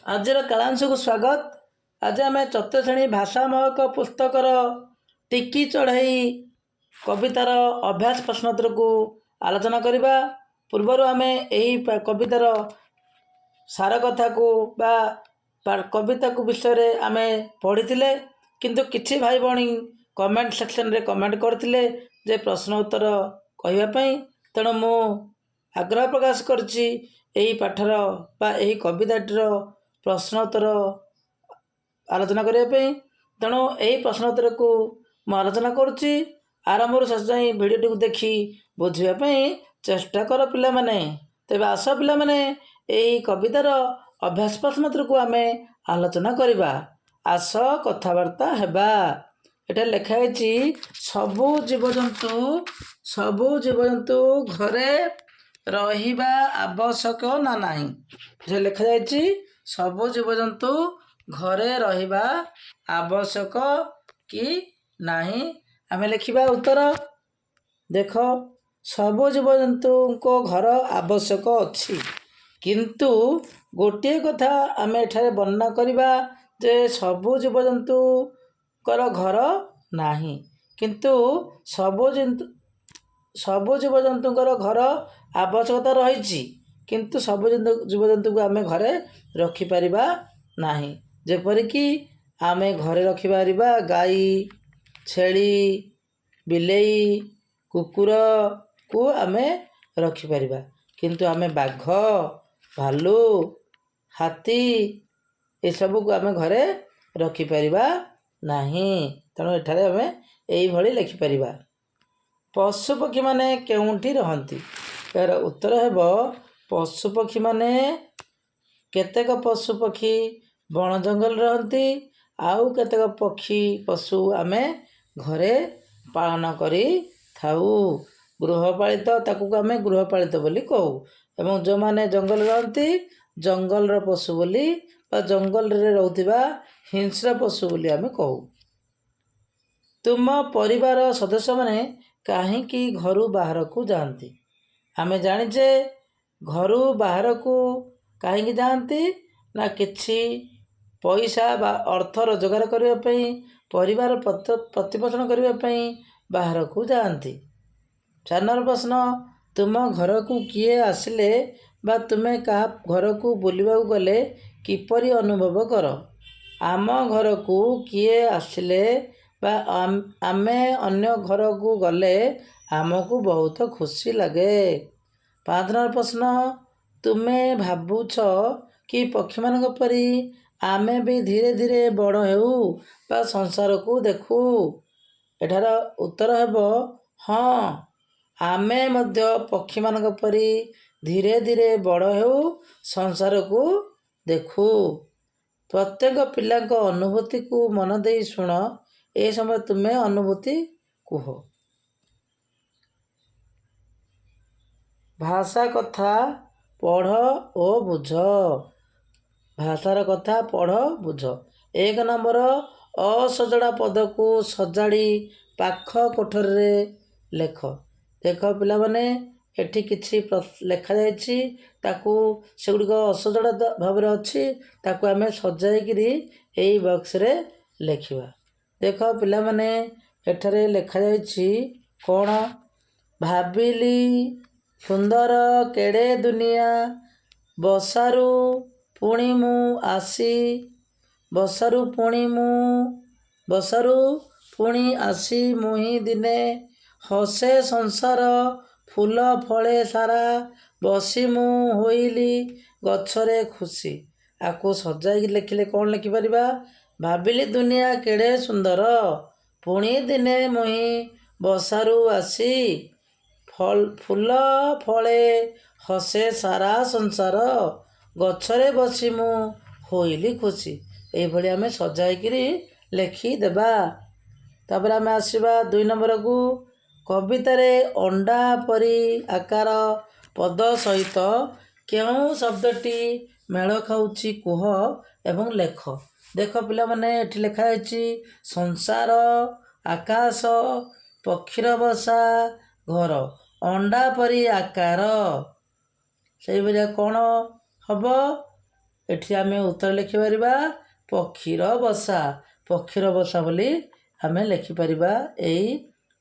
ଆଜିର କାଳାଂଶକୁ ସ୍ୱାଗତ। ଆଜି ଆମେ ଚତୁର୍ଥ ଶ୍ରେଣୀ ଭାଷା ମହକ ପୁସ୍ତକର ଟିକି ଚଢ଼େଇ କବିତାର ଅଭ୍ୟାସ ପ୍ରଶ୍ନୋତ୍ତରକୁ ଆଲୋଚନା କରିବା। ପୂର୍ବରୁ ଆମେ ଏହି କବିତାର ସାର କଥାକୁ ବା କବିତାକୁ ବିଷୟରେ ଆମେ ପଢ଼ିଥିଲେ, କିନ୍ତୁ କିଛି ଭାଇ ଭଉଣୀ କମେଣ୍ଟ ସେକ୍ସନରେ କମେଣ୍ଟ କରିଥିଲେ ଯେ ପ୍ରଶ୍ନ ଉତ୍ତର କହିବା ପାଇଁ। ତେଣୁ ମୁଁ ଆଗ୍ରହ ପ୍ରକାଶ କରିଛି ଏହି ପାଠର ବା ଏହି କବିତାଟିର ପ୍ରଶ୍ନ ଉତ୍ତର ଆଲୋଚନା କରିବା ପାଇଁ। ତେଣୁ ଏହି ପ୍ରଶ୍ନ ଉତ୍ତରକୁ ମୁଁ ଆଲୋଚନା କରୁଛି। ଆରମ୍ଭରୁ ଶେଷ ଯାଏଁ ଭିଡ଼ିଓଟିକୁ ଦେଖି ବୁଝିବା ପାଇଁ ଚେଷ୍ଟା କର ପିଲାମାନେ। ତେବେ ଆସ ପିଲାମାନେ, ଏହି କବିତାର ଅଭ୍ୟାସ ପ୍ରଶ୍ନ ଉତ୍ତରକୁ ଆମେ ଆଲୋଚନା କରିବା। ଆସ କଥାବାର୍ତ୍ତା ହେବା। ଏଠାରେ ଲେଖା ହେଇଛି ସବୁ ଜୀବଜନ୍ତୁ ଘରେ ରହିବା ଆବଶ୍ୟକ ନା ନାହିଁ। ଏଠାରେ ଲେଖାଯାଇଛି ସବୁ ଜୀବଜନ୍ତୁ ଘରେ ରହିବା ଆବଶ୍ୟକ କି ନାହିଁ। ଆମେ ଲେଖିବା ଉତ୍ତର। ଦେଖ, ସବୁ ଜୀବଜନ୍ତୁଙ୍କ ଘର ଆବଶ୍ୟକ ଅଛି, କିନ୍ତୁ ଗୋଟିଏ କଥା ଆମେ ଏଠାରେ ବର୍ଣ୍ଣନା କରିବା ଯେ ସବୁ ଜୀବଜନ୍ତୁଙ୍କର ଘର ନାହିଁ, କିନ୍ତୁ ସବୁ ଜୀବଜନ୍ତୁଙ୍କର ଘର ଆବଶ୍ୟକତା ରହିଛି, କିନ୍ତୁ ସବୁ ଜୀବଜନ୍ତୁଙ୍କୁ ଆମେ ଘରେ ରଖିପାରିବା ନାହିଁ। ଯେପରିକି ଆମେ ଘରେ ରଖିପାରିବା ଗାଈ, ଛେଳି, ବିଲେଇ, କୁକୁରକୁ ଆମେ ରଖିପାରିବା, କିନ୍ତୁ ଆମେ ବାଘ, ଭାଲୁ, ହାତୀ ଏସବୁକୁ ଆମେ ଘରେ ରଖିପାରିବା ନାହିଁ। ତେଣୁ ଏଠାରେ ଆମେ ଏଇଭଳି ଲେଖିପାରିବା। ପଶୁପକ୍ଷୀମାନେ କେଉଁଠି ରହନ୍ତି? ଏହାର ଉତ୍ତର ହେବ ପଶୁପକ୍ଷୀମାନେ, କେତେକ ପଶୁପକ୍ଷୀ ବଣ ଜଙ୍ଗଲରେ ରହନ୍ତି, ଆଉ କେତେକ ପଶୁ ଆମେ ଘରେ ପାଳନ କରିଥାଉ। ଗୃହପାଳିତ, ତାକୁ ଆମେ ଗୃହପାଳିତ ବୋଲି କହୁ, ଏବଂ ଯେଉଁମାନେ ଜଙ୍ଗଲରେ ରହନ୍ତି ଜଙ୍ଗଲର ପଶୁ ବୋଲି ବା ଜଙ୍ଗଲରେ ରହୁଥିବା ହିଂସ୍ର ପଶୁ ବୋଲି ଆମେ କହୁ। ତୁମ ପରିବାର ସଦସ୍ୟମାନେ କାହିଁକି ଘରୁ ବାହାରକୁ ଯାଆନ୍ତି? ଆମେ ଜାଣିଛେ ଘରୁ ବାହାରକୁ କାହିଁକି ଯାଆନ୍ତି ନା କିଛି ପଇସା ବା ଅର୍ଥ ରୋଜଗାର କରିବା ପାଇଁ, ପରିବାର ପ୍ରତିପୋଷଣ କରିବା ପାଇଁ ବାହାରକୁ ଯାଆନ୍ତି। 4 ନମ୍ବର ପ୍ରଶ୍ନ, ତୁମ ଘରକୁ କିଏ ଆସିଲେ ବା ତୁମେ କାହା ଘରକୁ ବୁଲିବାକୁ ଗଲେ କିପରି ଅନୁଭବ କର? ଆମ ଘରକୁ କିଏ ଆସିଲେ ବା ଆମେ ଅନ୍ୟ ଘରକୁ ଗଲେ ଆମକୁ ବହୁତ ଖୁସି ଲାଗେ। 5 ନମ୍ବର ପ୍ରଶ୍ନ, ତୁମେ ଭାବୁଛ କି ପକ୍ଷୀମାନଙ୍କ ପରି ଆମେ ବି ଧୀରେ ଧୀରେ ବଡ଼ ହେଉ ବା ସଂସାରକୁ ଦେଖୁ? ଏଠାର ଉତ୍ତର ହେବ ହଁ, ଆମେ ମଧ୍ୟ ପକ୍ଷୀମାନଙ୍କ ପରି ଧୀରେ ଧୀରେ ବଡ଼ ହେଉ, ସଂସାରକୁ ଦେଖୁ। ପ୍ରତ୍ୟେକ ପିଲାଙ୍କ ଅନୁଭୂତିକୁ ମନ ଦେଇ ଶୁଣ। ଏ ସମୟରେ ତୁମେ ଅନୁଭୂତି କୁହ। ଭାଷା କଥା ପଢ଼ ଓ ବୁଝ। ଭାଷାର କଥା ପଢ଼, ବୁଝ। 1 ନମ୍ବର, ଅସଜଡ଼ା ପଦକୁ ସଜାଡ଼ି ପାଖ କୋଠରୀରେ ଲେଖ। ଦେଖ ପିଲାମାନେ, ଏଠି କିଛି ଲେଖାଯାଇଛି, ସେଗୁଡ଼ିକ ଅସଜଡ଼ା ଭାବରେ ଅଛି, ତାକୁ ଆମେ ସଜାଇକିରି ଏଇ ବକ୍ସରେ ଲେଖିବା। ଦେଖ ପିଲାମାନେ, ଏଠାରେ ଲେଖାଯାଇଛି କ'ଣ? ଭାବିଲି ସୁନ୍ଦର କେଡ଼େ ଦୁନିଆ, ବସାରୁ ପୁଣି ଆସି ମୁହିଁ ଦିନେ, ହସେ ସଂସାର ଫୁଲ ଫଳେ ସାରା, ବସି ମୁଁ ହୋଇଲି ଗଛରେ ଖୁସି। ଆକୁ ସଜାଇକି ଲେଖିଲେ କ'ଣ ଲେଖିପାରିବା? ଭାବିଲି ଦୁନିଆ କେଡ଼େ ସୁନ୍ଦର, ପୁଣି ଦିନେ ମୁହିଁ ବସାରୁ ଆସି, ଫୁଲ ଫଳେ ହସେ ସାରା ସଂସାର, ଗଛରେ ବସି ମୁଁ ହୋଇଲି ଖୁସି। ଏଇଭଳି ଆମେ ସଜାଇକିରି ଲେଖିଦେବା। ତାପରେ ଆମେ ଆସିବା 2 ନମ୍ବରକୁ। କବିତାରେ ଅଣ୍ଡା ପରି ଆକାର ପଦ ସହିତ କେଉଁ ଶବ୍ଦଟି ମେଳ ଖାଉଛି କୁହ ଏବଂ ଲେଖ। ଦେଖ ପିଲାମାନେ, ଏଠି ଲେଖାଯାଇଛି ସଂସାର, ଆକାଶ, ପକ୍ଷୀର ବସା, ଘର, ଅଣ୍ଡା ପରି ଆକାର। ସେଇଭଳିଆ କ'ଣ ହବ? ଏଠି ଆମେ ଉତ୍ତର ଲେଖିପାରିବା ପକ୍ଷୀର ବସା। ପକ୍ଷୀର ବସା ବୋଲି ଆମେ ଲେଖିପାରିବା। ଏଇ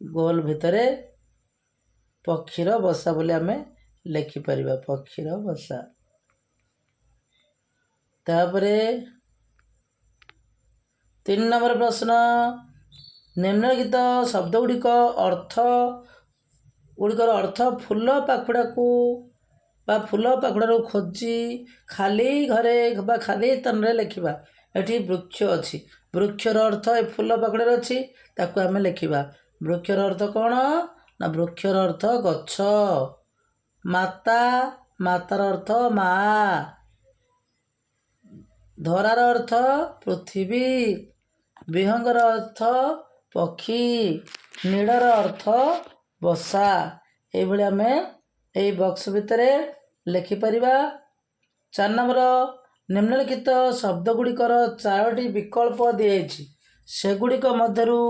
ଗୋଲ ଭିତରେ ପକ୍ଷୀର ବସା ବୋଲି ଆମେ ଲେଖିପାରିବା। ପକ୍ଷୀର ବସା। ତାପରେ 3 ନମ୍ବର ପ୍ରଶ୍ନ, ନିମ୍ନଲିଖିତ ଶବ୍ଦ ଗୁଡ଼ିକର ଅର୍ଥ ଫୁଲ ପାଖୁଡ଼ାକୁ ବା ଫୁଲ ପାଖୁଡ଼ାରୁ ଖୋଜି ଖାଲି ଘରେ ବା ଖାଲି ସ୍ଥାନରେ ଲେଖିବା। ଏଠି ବୃକ୍ଷ ଅଛି। ବୃକ୍ଷର ଅର୍ଥ ଏ ଫୁଲ ପାଖୁଡ଼ାରେ ଅଛି, ତାକୁ ଆମେ ଲେଖିବା। ବୃକ୍ଷର ଅର୍ଥ କ'ଣ? ନା ବୃକ୍ଷର ଅର୍ଥ ଗଛ। ମାତା, ମାତାର ଅର୍ଥ ମା। ଧରାର ଅର୍ଥ ପୃଥିବୀ। ବିହଙ୍ଗର ଅର୍ଥ ପକ୍ଷୀ। ନୀଡ଼ର ଅର୍ଥ ବସା। ଏଇଭଳି ଆମେ ଏଇ ବକ୍ସ ଭିତରେ ଲେଖିପାରିବା। 4 ନମ୍ବର, ନିମ୍ନଲିଖିତ ଶବ୍ଦ ଗୁଡ଼ିକର 4ଟି ବିକଳ୍ପ ଦିଆଯାଇଛି। ସେଗୁଡ଼ିକ ମଧ୍ୟରୁ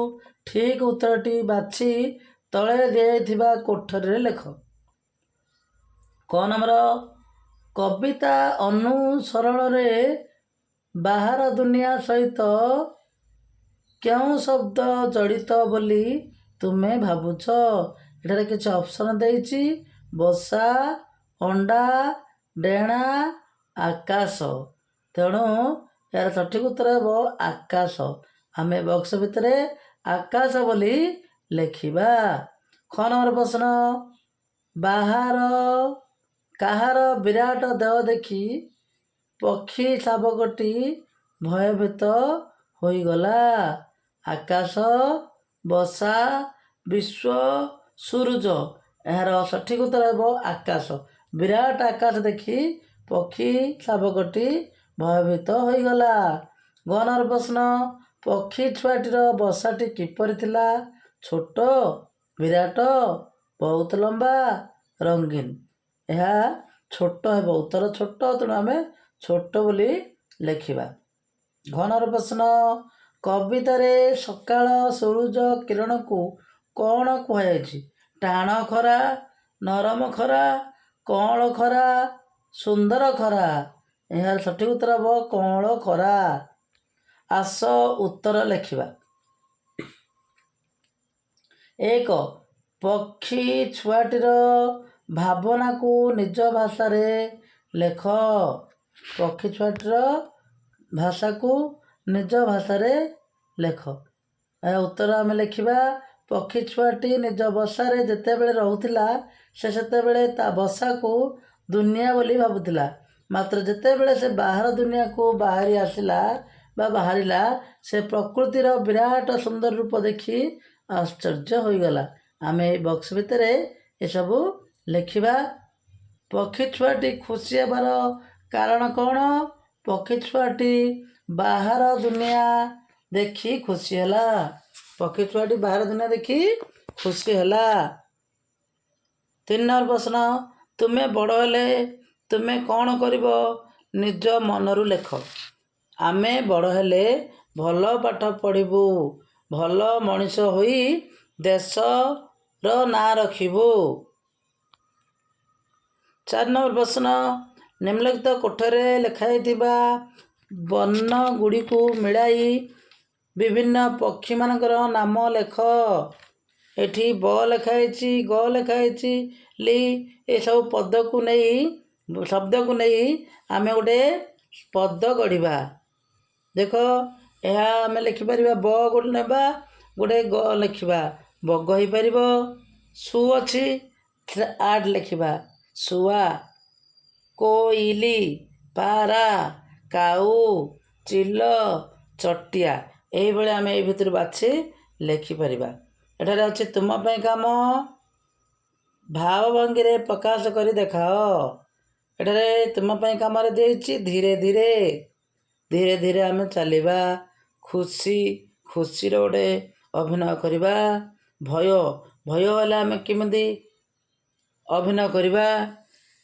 ଠିକ୍ ଉତ୍ତରଟି ବାଛି ତଳେ ଦିଆଯାଇଥିବା କୋଠରୀରେ ଲେଖ। କ ନମ୍ବର, କବିତା ଅନୁସରଣରେ ବାହାର ଦୁନିଆ ସହିତ କେଉଁ ଶବ୍ଦ ଜଡ଼ିତ ବୋଲି ତୁମେ ଭାବୁଛ? ଏଠାରେ କିଛି ଅପସନ୍ ଦେଇଛି। ବସା, ଅଣ୍ଡା, ଡେଣା, ଆକାଶ। ତେଣୁ ଏହାର ସଠିକ୍ ଉତ୍ତର ହେବ ଆକାଶ। ଆମେ ବକ୍ସ ଭିତରେ ଆକାଶ ବୋଲି ଲେଖିବା। ଖ ନମ୍ବର ପ୍ରଶ୍ନ, କାହାର ବିରାଟ ଦେହ ଦେଖି ପକ୍ଷୀ ଶାବକଟି ଭୟଭୀତ ହୋଇଗଲା? ଆକାଶ, ବସା, ବିଶ୍ୱ, ସୂରୁଜ। ଏହାର ସଠିକ୍ ଉତ୍ତର ହେବ ଆକାଶ। ବିରାଟ ଆକାଶ ଦେଖି ପକ୍ଷୀ ଶାବକଟି ଭୟଭୀତ ହୋଇଗଲା। ଗ ନମ୍ବର ପ୍ରଶ୍ନ, ପକ୍ଷୀ ଛୁଆଟିର ବସାଟି କିପରି ଥିଲା? ଛୋଟ, ବିରାଟ, ବହୁତ ଲମ୍ବା, ରଙ୍ଗୀନ। ଏହା ଛୋଟ ହେବ। ଉତ୍ତର ଛୋଟ, ତେଣୁ ଆମେ ଛୋଟ ବୋଲି ଲେଖିବା। ଘ ନମ୍ବର ପ୍ରଶ୍ନ, କବିତାରେ ସକାଳ ସୂରୁଜ କିରଣକୁ କ'ଣ କୁହାଯାଇଛି? ଟାଣ ଖରା, ନରମ ଖରା, କଅଁଳ ଖରା, ସୁନ୍ଦର ଖରା। ଏହାର ସଠିକ୍ ଉତ୍ତର ହେବ କଅଁଳ ଖରା। ଆସ ଉତ୍ତର ଲେଖିବା। 1. ପକ୍ଷୀ ଛୁଆଟିର ଭାବନାକୁ ନିଜ ଭାଷାରେ ଲେଖ। ପକ୍ଷୀ ଛୁଆଟିର ଭାଷାକୁ ନିଜ ଭାଷାରେ ଲେଖ। ଏହା ଉତ୍ତର ଆମେ ଲେଖିବା। ପକ୍ଷୀ ଛୁଆଟି ନିଜ ବସାରେ ଯେତେବେଳେ ରହୁଥିଲା, ସେ ସେତେବେଳେ ତା ବସାକୁ ଦୁନିଆ ବୋଲି ଭାବୁଥିଲା। ମାତ୍ର ଯେତେବେଳେ ସେ ବାହାର ଦୁନିଆକୁ ବାହାରିଲା, ସେ ପ୍ରକୃତିର ବିରାଟ ସୁନ୍ଦର ରୂପ ଦେଖି ଆଶ୍ଚର୍ଯ୍ୟ ହୋଇଗଲା। ଆମେ ଏଇ ବକ୍ସ ଭିତରେ ଏସବୁ ଲେଖିବା। ପକ୍ଷୀ ଛୁଆଟି ଖୁସି ହେବାର କାରଣ କ'ଣ? ପକ୍ଷୀ ଛୁଆଟି ବାହାର ଦୁନିଆ ଦେଖି ଖୁସି ହେଲା। ପକ୍ଷୀ ଛୁଆଟି ବାହାର ଦୁନିଆ ଦେଖି ଖୁସି ହେଲା। 3 ନମ୍ବର ପ୍ରଶ୍ନ, ତୁମେ ବଡ଼ ହେଲେ ତୁମେ କ'ଣ କରିବ? ନିଜ ମନରୁ ଲେଖ। ଆମେ ବଡ଼ ହେଲେ ଭଲ ପାଠ ପଢ଼ିବୁ, ଭଲ ମଣିଷ ହୋଇ ଦେଶର ନାଁ ରଖିବୁ। 4 ନମ୍ବର ପ୍ରଶ୍ନ, ନିମ୍ନଲିଖିତ କୋଠରୀରେ ଲେଖାଯାଇଥିବା ବର୍ଣ୍ଣଗୁଡ଼ିକୁ ମିଳାଇ ବିଭିନ୍ନ ପକ୍ଷୀମାନଙ୍କର ନାମ ଲେଖ। ଏଠି ବ ଲେଖାଯାଇଛି, ଗ ଲେଖାଯାଇଛି, ଲି। ଏସବୁ ଶବ୍ଦକୁ ନେଇ ଆମେ ଗୋଟେ ପଦ ଗଢ଼ିବା। ଦେଖ, ଏହା ଆମେ ଲେଖିପାରିବା। ବ ଗୋଟେ ନେବା, ଗୋଟେ ଗ ଲେଖିବା, ବଗ ହେଇପାରିବ। ସୁ ଅଛି, ଆଡ୍ ଲେଖିବା, ଶୁଆ। କୋଇଲି, ପାରା, କାଉ, ଚିଲ, ଚଟିଆ। ଏହିଭଳି ଆମେ ଏଇ ଭିତରୁ ବାଛି ଲେଖିପାରିବା। ଏଠାରେ ଅଛି ତୁମ ପାଇଁ କାମ, ଭାବଭଙ୍ଗୀରେ ପ୍ରକାଶ କରି ଦେଖାଅ। ଏଠାରେ ତୁମ ପାଇଁ କାମରେ ଦେଇଛି ଧୀରେ ଧୀରେ ଆମେ ଚାଲିବା। ଖୁସିର ଗୋଟେ ଅଭିନୟ କରିବା। ଭୟ ହେଲେ ଆମେ କେମିତି ଅଭିନୟ କରିବା।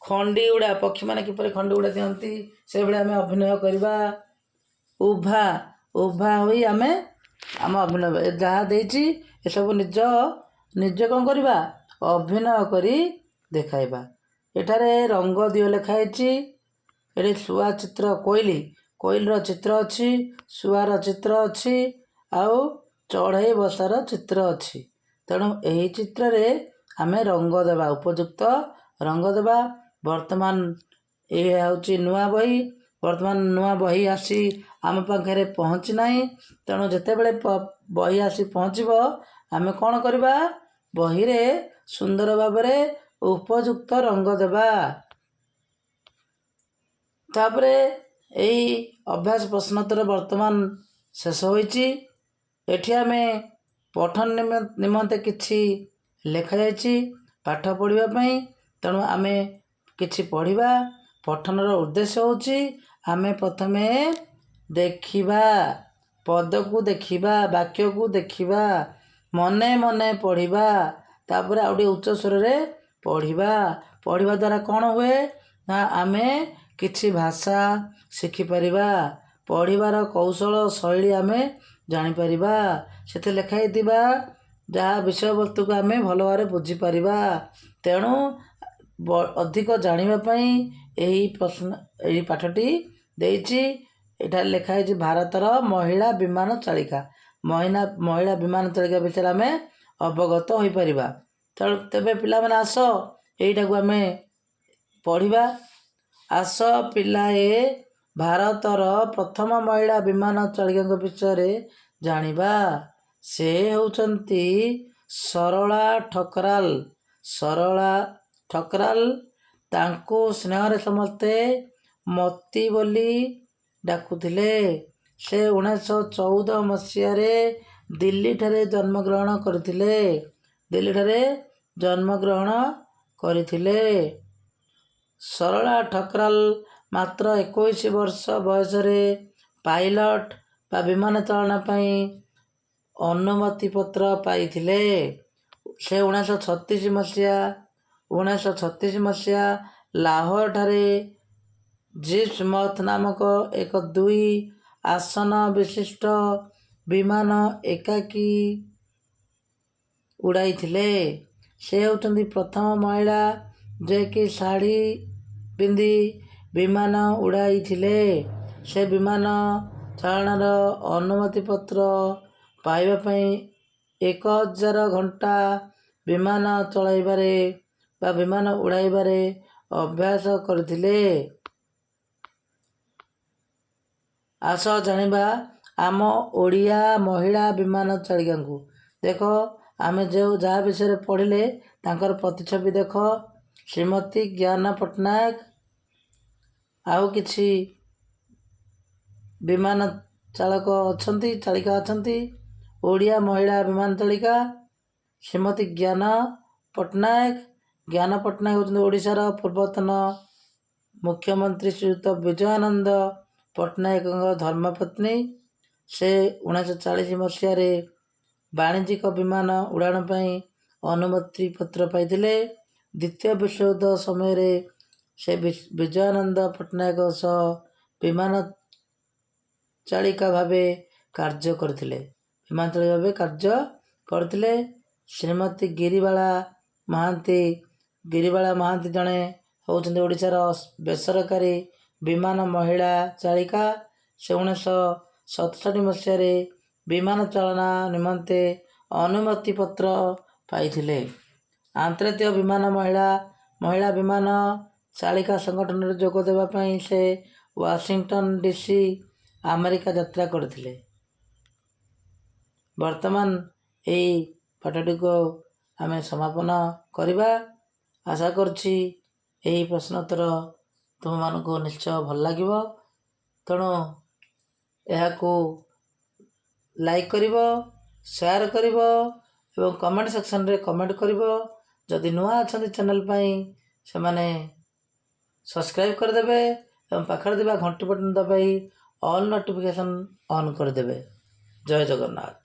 ଖଣ୍ଡି ଉଡ଼ା, ପକ୍ଷୀମାନେ କିପରି ଖଣ୍ଡି ଉଡ଼ା ଦିଅନ୍ତି, ସେଭଳି ଆମେ ଅଭିନୟ କରିବା। ଉଭା ହୋଇ ଆମେ ଆମ ଅଭିନୟ ଯାହା ଦେଇଛି ଏସବୁ ନିଜେ କ'ଣ କରିବା? ଅଭିନୟ କରି ଦେଖାଇବା। ଏଠାରେ ରଙ୍ଗ ଦିଅ ଲେଖା ହେଇଛି। ଏଠି ଶୁଆ ଚିତ୍ର କୋଇଲିର ଚିତ୍ର ଅଛି, ଶୁଆର ଚିତ୍ର ଅଛି, ଆଉ ଚଢ଼େଇ ବସାର ଚିତ୍ର ଅଛି। ତେଣୁ ଏହି ଚିତ୍ରରେ ଆମେ ରଙ୍ଗ ଦେବା, ଉପଯୁକ୍ତ ରଙ୍ଗ ଦେବା। ବର୍ତ୍ତମାନ ଏ ହେଉଛି ନୂଆ ବହି। ବର୍ତ୍ତମାନ ନୂଆ ବହି ଆସି ଆମ ପାଖରେ ପହଞ୍ଚି ନାହିଁ। ତେଣୁ ଯେତେବେଳେ ବହି ଆସି ପହଞ୍ଚିବ ଆମେ କ'ଣ କରିବା? ବହିରେ ସୁନ୍ଦର ଭାବରେ ଉପଯୁକ୍ତ ରଙ୍ଗ ଦେବା। ତାପରେ ଏଇ ଅଭ୍ୟାସ ପ୍ରଶ୍ନୋତ୍ତର ବର୍ତ୍ତମାନ ଶେଷ ହୋଇଛି। ଏଠି ଆମେ ପଠନ ନିମନ୍ତେ କିଛି ଲେଖାଯାଇଛି ପାଠ ପଢ଼ିବା ପାଇଁ। ତେଣୁ ଆମେ କିଛି ପଢ଼ିବା। ପଠନର ଉଦ୍ଦେଶ୍ୟ ହେଉଛି ଆମେ ପ୍ରଥମେ ଦେଖିବା, ପଦକୁ ଦେଖିବା, ବାକ୍ୟକୁ ଦେଖିବା, ମନେ ମନେ ପଢ଼ିବା, ତାପରେ ଆଉ ଟିକେ ଉଚ୍ଚ ସ୍ୱରରେ ପଢ଼ିବା। ପଢ଼ିବା ଦ୍ୱାରା କ'ଣ ହୁଏ ନା ଆମେ କିଛି ଭାଷା ଶିଖିପାରିବା। ପଢ଼ିବାର କୌଶଳ ଶୈଳୀ ଆମେ ଜାଣିପାରିବା। ସେଥିରେ ଲେଖା ହେଇଥିବା ଯାହା ବିଷୟବସ୍ତୁକୁ ଆମେ ଭଲ ଭାବରେ ବୁଝିପାରିବା। ତେଣୁ ଅଧିକ ଜାଣିବା ପାଇଁ ଏହି ପାଠଟି ଦେଇଛି। ଏଠାରେ ଲେଖା ହେଇଛି ଭାରତର ମହିଳା ବିମାନ ଚାଳିକା। ମହିଳା ବିମାନ ଚାଳିକା ବିଷୟରେ ଆମେ ଅବଗତ ହୋଇପାରିବା। ତେବେ ପିଲାମାନେ ଆସ ଏଇଟାକୁ ଆମେ ପଢ଼ିବା। ଆସ ପିଲାଏ ଭାରତର ପ୍ରଥମ ମହିଳା ବିମାନ ଚାଳିକାଙ୍କ ବିଷୟରେ ଜାଣିବା। ସେ ହେଉଛନ୍ତି ସରଳା ଠକରାଲ। ସରଳା ଠକରାଲ। ତାଙ୍କୁ ସ୍ନେହରେ ସମସ୍ତେ ମତି ବୋଲି ଡାକୁଥିଲେ। ସେ 1914 ମସିହାରେ ଦିଲ୍ଲୀଠାରେ ଜନ୍ମଗ୍ରହଣ କରିଥିଲେ। ସରଳା ଠକରାଲ ମାତ୍ର 21 ବର୍ଷ ବୟସରେ ପାଇଲଟ ବା ବିମାନ ଚାଳନା ପାଇଁ ଅନୁମତିପତ୍ର ପାଇଥିଲେ। ସେ 1936 ମସିହା ଲାହୋରଠାରେ ଜିପ୍ସମଥ ନାମକ ଏକ 2 ଆସନ ବିଶିଷ୍ଟ ବିମାନ ଏକାକୀ ଉଡ଼ାଇଥିଲେ। ସେ ହେଉଛନ୍ତି ପ୍ରଥମ ମହିଳା ଯିଏକି ଶାଢ଼ୀ ପିନ୍ଧି ବିମାନ ଉଡ଼ାଇଥିଲେ। ସେ ବିମାନ ଚାଳନାର ଅନୁମତିପତ୍ର ପାଇବା ପାଇଁ 1000 ଘଣ୍ଟା ବିମାନ ଚଳାଇବାରେ ବା ବିମାନ ଉଡ଼ାଇବାରେ ଅଭ୍ୟାସ କରିଥିଲେ। ଆସ ଜାଣିବା ଆମ ଓଡ଼ିଆ ମହିଳା ବିମାନ ଚାଳିକାଙ୍କୁ। ଦେଖ ଆମେ ଯାହା ବିଷୟରେ ପଢ଼ିଲେ ତାଙ୍କର ପ୍ରତିଛବି ଦେଖ। ଶ୍ରୀମତୀ ଜ୍ଞାନ ପଟ୍ଟନାୟକ। ଆଉ କିଛି ବିମାନ ଚାଳିକା ଅଛନ୍ତି। ଓଡ଼ିଆ ମହିଳା ବିମାନ ଚାଳିକା ଶ୍ରୀମତୀ ଜ୍ଞାନ ପଟ୍ଟନାୟକ। ଜ୍ଞାନ ପଟ୍ଟନାୟକ ହେଉଛନ୍ତି ଓଡ଼ିଶାର ପୂର୍ବତନ ମୁଖ୍ୟମନ୍ତ୍ରୀ ଶ୍ରୀଯୁକ୍ତ ବିଜୟାନନ୍ଦ ପଟ୍ଟନାୟକଙ୍କ ଧର୍ମପତ୍ନୀ। ସେ 1940 ମସିହାରେ ବାଣିଜ୍ୟିକ ବିମାନ ଉଡ଼ାଣ ପାଇଁ ଅନୁମତିପତ୍ର ପାଇଥିଲେ। ଦ୍ୱିତୀୟ ବିଶ୍ୱଯୁଦ୍ଧ ସମୟରେ ସେ ବିଜୟାନନ୍ଦ ପଟ୍ଟନାୟକଙ୍କ ସହ ବିମାନ ଚାଳିକା ଭାବେ କାର୍ଯ୍ୟ କରିଥିଲେ। ଶ୍ରୀମତୀ ଗିରିବାଳା ମହାନ୍ତି ଜଣେ ହେଉଛନ୍ତି ଓଡ଼ିଶାର ବେସରକାରୀ ବିମାନ ମହିଳା ଚାଳିକା। ସେ 1967 ମସିହାରେ ବିମାନ ଚାଳନା ନିମନ୍ତେ ଅନୁମତିପତ୍ର ପାଇଥିଲେ। ଆନ୍ତର୍ଜାତୀୟ ମହିଳା ବିମାନ ଚାଳିକା ସଂଗଠନରେ ଯୋଗ ଦେବା ପାଇଁ ସେ ୱାସିଂଟନ ଡିସି ଆମେରିକା ଯାତ୍ରା କରିଥିଲେ। ବର୍ତ୍ତମାନ ଏହି ପାଠଟିକୁ ଆମେ ସମାପନ କରିବା। ଆଶା କରୁଛି ଏହି ପ୍ରଶ୍ନୋତ୍ତର ତୁମମାନଙ୍କୁ ନିଶ୍ଚୟ ଭଲ ଲାଗିବ। ତେଣୁ ଏହାକୁ ଲାଇକ୍ କରିବ, ସେୟାର କରିବ ଏବଂ କମେଣ୍ଟ ସେକ୍ସନରେ କମେଣ୍ଟ କରିବ। ଯଦି ନୂଆ ଅଛନ୍ତି ଚ୍ୟାନେଲ ପାଇଁ ସେମାନେ ସବସ୍କ୍ରାଇବ୍ କରିଦେବେ ଏବଂ ପାଖରେ ଥିବା ଘଣ୍ଟି ବଟନ୍ ଦବାଇ ଅଲ୍ ନୋଟିଫିକେସନ୍ ଅନ୍ କରିଦେବେ। ଜୟ ଜଗନ୍ନାଥ।